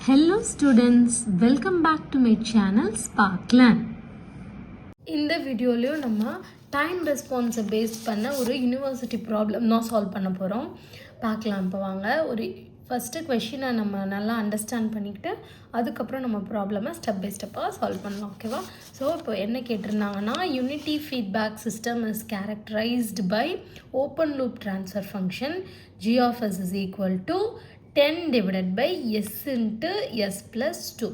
Hello students, welcome back to my channel Sparkland. இந்த வீடியோலயும் நம்ம time ரெஸ்பான்ஸை பேஸ் பண்ண ஒரு யூனிவர்சிட்டி ப்ராப்ளம் தான் சால்வ் பண்ண போகிறோம். பார்க்கலாம். இப்போ வாங்க ஒரு ஃபஸ்ட்டு கொஷினை நம்ம நல்லா அண்டர்ஸ்டாண்ட் பண்ணிக்கிட்டு அதுக்கப்புறம் நம்ம ப்ராப்ளமை ஸ்டெப் பை ஸ்டெப்பாக சால்வ் பண்ணலாம். ஓகேவா? ஸோ இப்போ என்ன கேட்டிருந்தாங்கன்னா unity feedback system is characterised by open loop transfer function g of s is equal to 10 divided by s into s plus 2.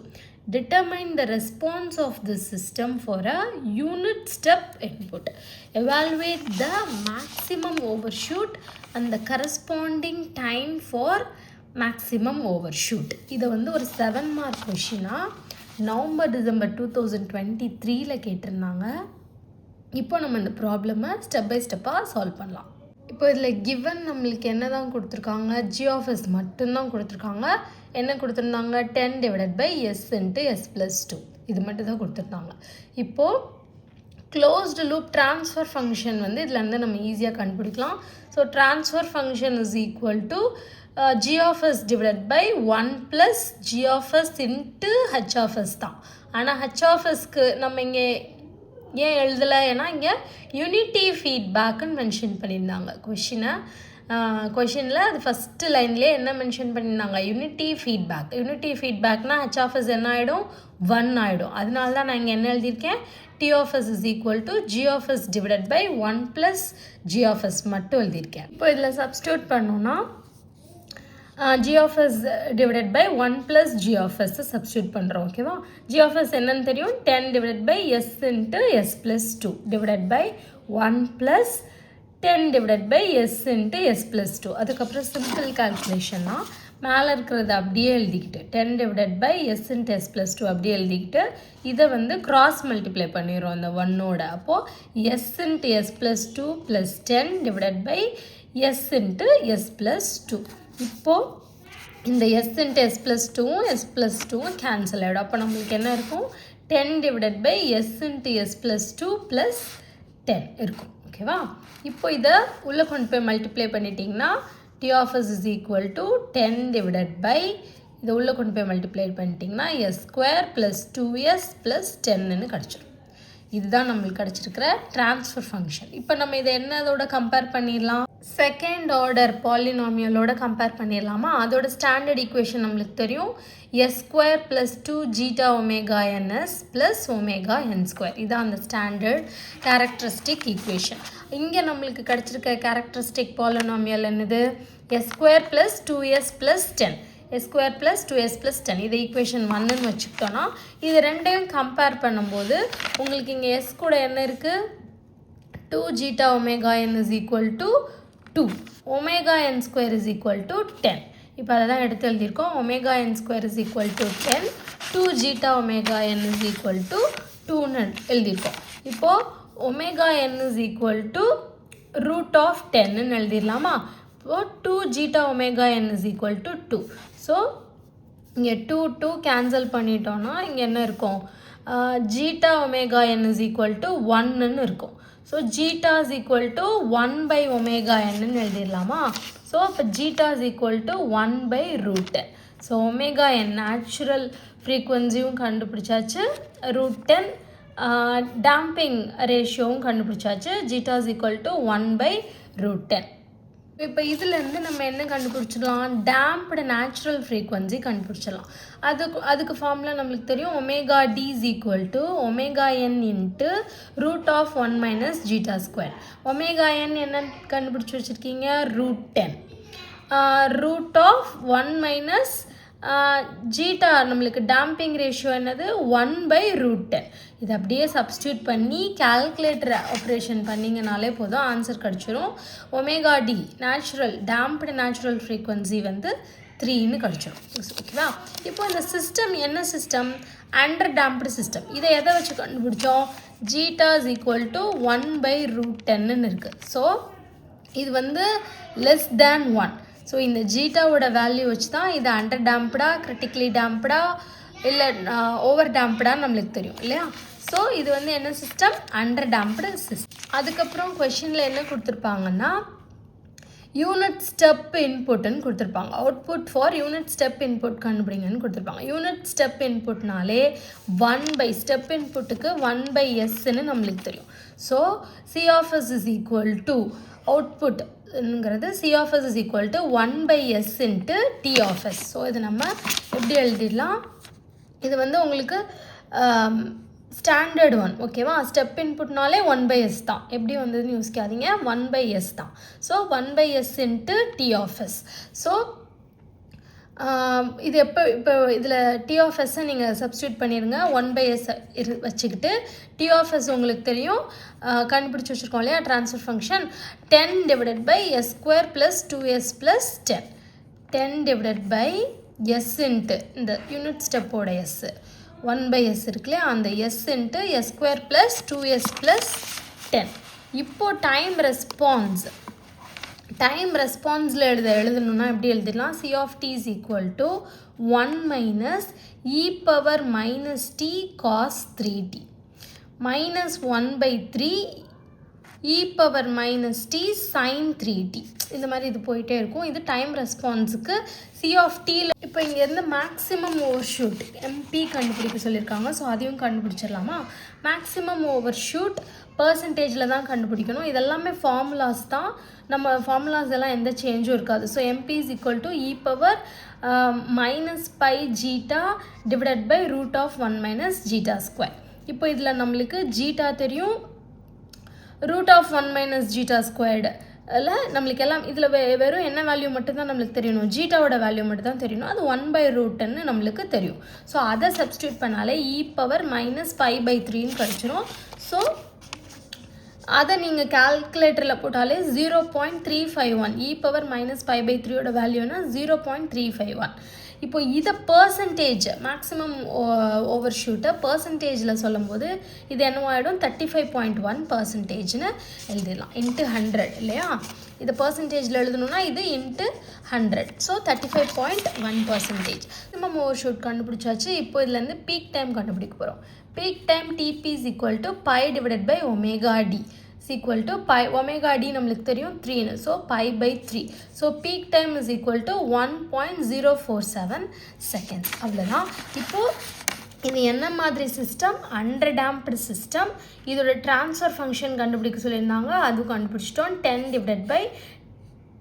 Determine the response of the system for a unit step input. Evaluate the maximum overshoot and the corresponding time for maximum overshoot. இது வந்து ஒரு 7 mark கொஷினா November-December 2023 கேட்டிருந்தாங்க. இப்போ நம்ம இந்த ப்ராப்ளமை step by ஸ்டெப்பாக solve பண்ணலாம். இப்போ இதில் கிவன் நம்மளுக்கு என்ன தான் கொடுத்துருக்காங்க, g of s மட்டும்தான் கொடுத்துருக்காங்க. என்ன கொடுத்துருந்தாங்க, 10 divided by s into s plus 2 இது மட்டும் தான் கொடுத்துருந்தாங்க. இப்போது க்ளோஸ்டு லூப் ட்ரான்ஸ்ஃபர் ஃபங்க்ஷன் வந்து இதுலேருந்து நம்ம ஈஸியாக கண்டுபிடிக்கலாம். So transfer function is equal to g of s divided by 1 plus g of s into h of s தான். ஆனால் h of sக்கு நம்ம இங்கே ஏன் எழுதலை, ஏன்னா இங்கே யூனிட்டி ஃபீட்பேக்குன்னு மென்ஷன் பண்ணியிருந்தாங்க கொஷினில். அது ஃபஸ்ட்டு லைன்லேயே என்ன மென்ஷன் பண்ணியிருந்தாங்க, யூனிட்டி ஃபீட்பேக்னால் ஹெச் ஆஃப் எஸ் என்ன ஆகிடும், 1 ஆகிடும். அதனால தான் நான் இங்கே என்ன எழுதியிருக்கேன், T of S is equal to G of S divided by 1 + G of S மட்டும் எழுதியிருக்கேன். இப்போ இதில் சப்ஸ்டியூட் பண்ணோன்னா g of s divided by 1 plus g of s substitute பண்ணுறோம். ஓகேவா? g of s என்னன்னு தெரியும், 10 divided by s into s plus 2 divided by 1 plus 10 divided by s into s plus 2. அதுக்கப்புறம் சிம்பிள் கால்குலேஷன்னா மேலே இருக்கிறத அப்படியே எழுதிக்கிட்டு 10 divided by s into s plus 2 அப்படியே எழுதிக்கிட்டு இதை வந்து கிராஸ் மல்டிப்ளை பண்ணிடுறோம் இந்த 1ஓட. அப்போது s into s plus 2 plus 10 divided by s into s plus 2. இப்போது இந்த s into s plus 2 s plus 2 cancel ஆகிடும். அப்போ நம்மளுக்கு என்ன இருக்கும், 10 divided by s into s plus 2 plus 10 இருக்கும். ஓகேவா? இப்போ இதை உள்ளே கொண்டு போய் multiply பண்ணிட்டிங்கன்னா t of s is equal to 10 divided by இதை உள்ளே கொண்டு போய் மல்டிப்ளை பண்ணிட்டிங்கன்னா s square plus 2s plus 10ன்னு கிடச்சிடும். இதுதான் நம்மளுக்கு கிடச்சிருக்கிற ட்ரான்ஸ்ஃபர் ஃபங்க்ஷன். இப்போ நம்ம இதை என்னதோட கம்பேர் பண்ணிடலாம், செகண்ட் ஆர்டர் பாலினாமியலோட கம்பேர் பண்ணிடலாமா? அதோட ஸ்டாண்டர்ட் ஈக்குவேஷன் நம்மளுக்கு தெரியும், s square plus 2 zeta omega ns plus omega n square. இதான் அந்த ஸ்டாண்டர்ட் கேரக்டரிஸ்டிக் ஈக்குவேஷன். இங்கே நம்மளுக்கு கிடச்சிருக்க கேரக்டரிஸ்டிக் பாலினாமியல் என்னது, s square plus 2s plus 10 s square plus 2s plus 10. இதை ஈக்குவேஷன் 1ன்னு வச்சுக்கிட்டோன்னா இது ரெண்டையும் கம்பேர் பண்ணும்போது உங்களுக்கு இங்கே s கூட என்ன இருக்குது, 2 zeta omega n is equal to 2 omega n square is equal to 10. இப்போ அதை தான் எடுத்து எழுதியிருக்கோம். omega n square is equal to 10, 2 zeta omega n is equal to 2ன்னு எழுதியிருக்கோம். இப்போது omega n is equal to root of 10ன்னு எழுதிடலாமா? இப்போது 2 zeta omega n is equal to 2. So இங்கே 2 cancel பண்ணிட்டோன்னா இங்கே என்ன இருக்கும், zeta omega n is equal to 1ன்னு இருக்கும். So zeta is equal to 1 by omega nன்னு எழுதிடலாமா? ஸோ அப்போ zeta is equal to 1 by root 10. So omega n natural ஃப்ரீக்வன்சியும் கண்டுபிடிச்சாச்சு, root 10 டேம்பிங் ரேஷியோவும் கண்டுபிடிச்சாச்சு, ஜீட்டா is equal to 1 by root 10. இப்போ இதிலேருந்து நம்ம என்ன கண்டுபிடிச்சிடலாம், டேம்ப்டு நேச்சுரல் ஃப்ரீக்வன்சி கண்டுபிடிச்சிடலாம். அதுக்கு ஃபார்முலா நம்மளுக்கு தெரியும், omega d is equal to omega n into root of 1 minus zeta square. Omega n என்ன கண்டுபிடிச்சி வச்சுருக்கீங்க, root 10 root of 1 minus zeta நம்மளுக்கு டேம்பிங் ரேஷியோ என்னது, 1 by root 10. இது அப்படியே சப்ஸ்டியூட் பண்ணி கால்குலேட்டர் ஆப்ரேஷன் பண்ணிங்கனாலே போதும், ஆன்சர் கிடச்சிரும். Omega D damped natural frequency வந்து 3ன்னு கிடச்சிரும். ஓகேவா? இப்போ இந்த சிஸ்டம் என்ன சிஸ்டம், அண்டர் டேம்ப்டு சிஸ்டம். இதை எதை வச்சு கண்டுபிடிச்சோம், zeta is equal to 1 by root 10ன்னு இருக்குது. ஸோ இது வந்து லெஸ் தேன் 1. ஸோ இந்த ஜீட்டாவோட வேல்யூ வச்சு தான் இது அண்டர் டேம்ப்டா, கிரிட்டிக்கலி டேம்ப்டா இல்லை ஓவர் டேம்ப்டான்னு நம்மளுக்கு தெரியும் இல்லையா? ஸோ இது வந்து என்ன சிஸ்டம், அண்டர் டேம்ப்டு சிஸ்டம். அதுக்கப்புறம் கொஷினில் என்ன கொடுத்துருப்பாங்கன்னா, யூனிட் ஸ்டெப் இன்புட்னு கொடுத்துருப்பாங்க. Output for unit step input கண்டுபிடிங்கன்னு கொடுத்துருப்பாங்க. யூனிட் ஸ்டெப் இன்புட்னாலே 1 ஸ்டெப் இன்புட்டுக்கு 1/sன்னு நம்மளுக்கு தெரியும். So C of S is equal to அவுட்புட்ங்கிறது C of S is equal to 1/s into T of S. So இது நம்ம எப்படி எழுதிடலாம், இது வந்து உங்களுக்கு ஸ்டாண்டர்ட் ஒன், ஓகேவா? ஸ்டெப் இன்புட்னாலே 1/s தான். எப்படி வந்ததுன்னு யோசிக்காதீங்க, 1/s தான். So 1/s into T of S. So இது இப்போ இதில் T of S நீங்கள் சப்ஸ்டியூட் பண்ணிடுங்க. 1/s வச்சுக்கிட்டு T of S உங்களுக்கு தெரியும், கண்டுபிடிச்சி வச்சுருக்கோம் இல்லையா, transfer function 10 divided by s square plus 2s plus 10. 10 divided by s into இந்த யூனிட் ஸ்டெப்போட s 1/s இருக்குல்லையா, அந்த s into s square plus 2s plus 10. இப்போ டைம் ரெஸ்பான்ஸில் எழுதணும்னா எப்படி எழுதிடலாம், C of t is equal to 1 minus e power minus t cos 3t minus 1/3 e power minus t sin 3t. இந்த மாதிரி இது போயிட்டே இருக்கும். இது டைம் ரெஸ்பான்ஸுக்கு C of t. இப்போ இங்கேருந்து மேக்ஸிமம் ஓவர் ஷூட் MP கண்டுபிடிக்க சொல்லியிருக்காங்க. ஸோ அதையும் கண்டுபிடிச்சிடலாமா? மேக்ஸிமம் ஓவர் ஷூட் பர்சன்டேஜில் தான் கண்டுபிடிக்கணும். இதெல்லாமே ஃபார்முலாஸ் தான், நம்ம ஃபார்முலாஸ் எல்லாம் எந்த சேஞ்சும் இருக்காது. So MP is equal to e power minus pi zeta divided by root of 1 minus zeta square. இப்போ இதில் நம்மளுக்கு ஜீட்டா தெரியும், root of 1 minus zeta squared அதில் நம்மளுக்கு எல்லாம் இதில் வெறும் என்ன வேல்யூ மட்டும்தான் நம்மளுக்கு தெரியணும், ஜீட்டாவோட வேல்யூ மட்டும் தான் தெரியணும். அது 1/√ன்னு நம்மளுக்கு தெரியும். ஸோ அதை சப்ஸ்டியூட் பண்ணாலே e power minus pi/3ன்னு கிடச்சிரும். ஸோ அதை நீங்கள் கால்குலேட்டரில் போட்டாலே 0.351, e power minus pi/3யோட வேல்யூனா 0.351. இப்போ இதை பர்சன்டேஜ் மேக்ஸிமம் ஓவர் ஷூட்டை பர்சன்டேஜில் சொல்லும் போது இது என்னவாயிடும், 35.1%ன்னு எழுதிடலாம். இன்ட்டு 100 இல்லையா, இதை பர்சன்டேஜில் எழுதணும்னா இது into 100. So 35.1%. Maximum over shoot கண்டுபிடிச்சாச்சு. இப்போ இதுலேருந்து பீக் டைம் கண்டுபிடிக்க போகிறோம். Peak time TP is equal to pi divided by omega d is equal to pi. omega d நம்மளுக்கு தெரியும் 3ன்னு, so pi/3. So peak time is equal to 1.047 seconds. அவ்வளோதான். இப்போது இது என்ன மாதிரி சிஸ்டம், அண்டர் டேம்ப்டு சிஸ்டம். இதோட ட்ரான்ஸ்ஃபர் ஃபங்க்ஷன் கண்டுபிடிக்க சொல்லியிருந்தாங்க, அதுவும் கண்டுபிடிச்சிட்டோம். 10 divided by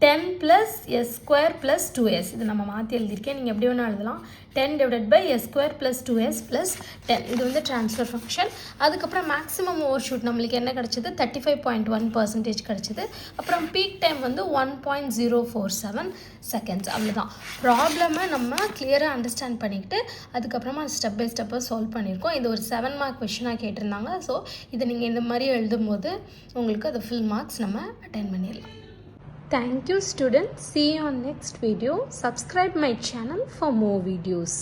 10 plus s square plus 2s. இது நம்ம மாற்றி எழுதியிருக்கேன், நீங்கள் எப்படி வேணால் எழுதலாம். 10 divided by s square plus 2s plus 10. இது வந்து ட்ரான்ஸ்ஃபர் ஃபங்க்ஷன். அதுக்கப்புறம் மேக்ஸிமம் ஓவர் ஷூட் நம்மளுக்கு என்ன கிடச்சிது, 35.1% கிடச்சிது. அப்புறம் பீக் டைம் வந்து 1.047 seconds. அவ்வளோதான். ப்ராப்ளமை நம்ம கிளியராக அண்டர்ஸ்டாண்ட் பண்ணிக்கிட்டு அதுக்கப்புறமா ஸ்டெப் பை ஸ்டெப்பாக சால்வ் பண்ணியிருக்கோம். இது ஒரு 7 மார்க் கொஷினாக கேட்டிருந்தாங்க. ஸோ இதை நீங்கள் இந்த மாதிரி எழுதும் போது உங்களுக்கு அது ஃபுல் மார்க்ஸ் நம்ம அட்டைன் பண்ணிடலாம். Thank you students. See you on next video. Subscribe my channel for more videos.